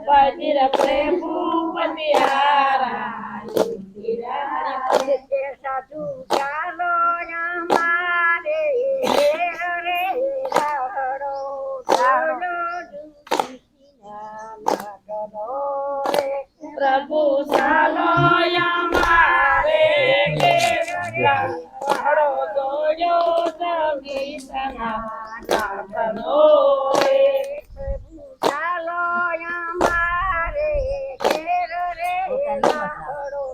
buzzer प्रभु बतियारा साधु चालो हमारे रे राहड़ो राहड़ो प्रभु सालो हमारे हरो दो संगीतना नाथनो चालो हमारे रे राहड़ो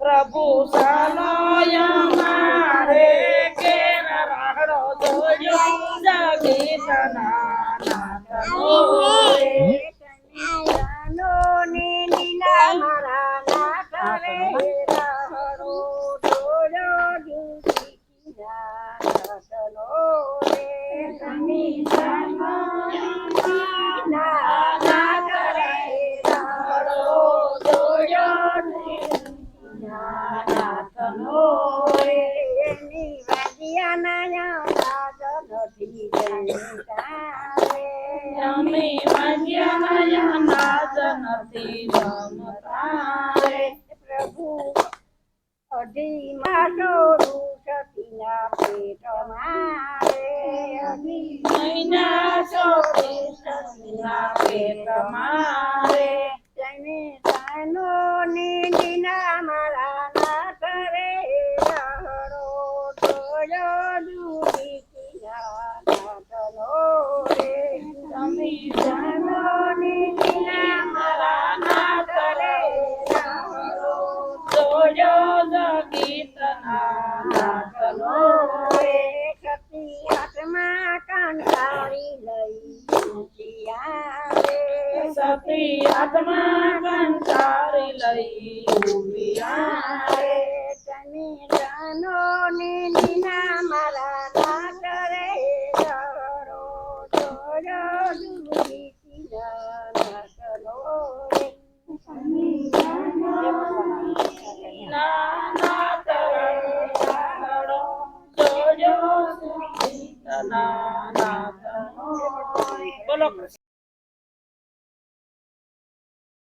प्रभु सालो हमारे के राहड़ो दो संगीतना नाथनो यमी मज्ञानया नाचनति रमतारे प्रभु अधी मानो रूषतिना पेट मारे अधी मैना सोते ससिना पेट मारे जने तानो निंदिना मारा ना करे रहरो तोयो दूरी किया नाचलो रे यमी तानो निंदिना मारा ना करे रहरो जोयो जगीतना नाचनो रे सती आत्मा कंसारी लई जिया रे सती आत्मा कंसारी लई उबिया रे तनी जानो निंदिना मारा ना करे रहरो तोयो दूरी किया नाचलो रे नाना तरड़ो जोयो जगीतना नाचनो बोलो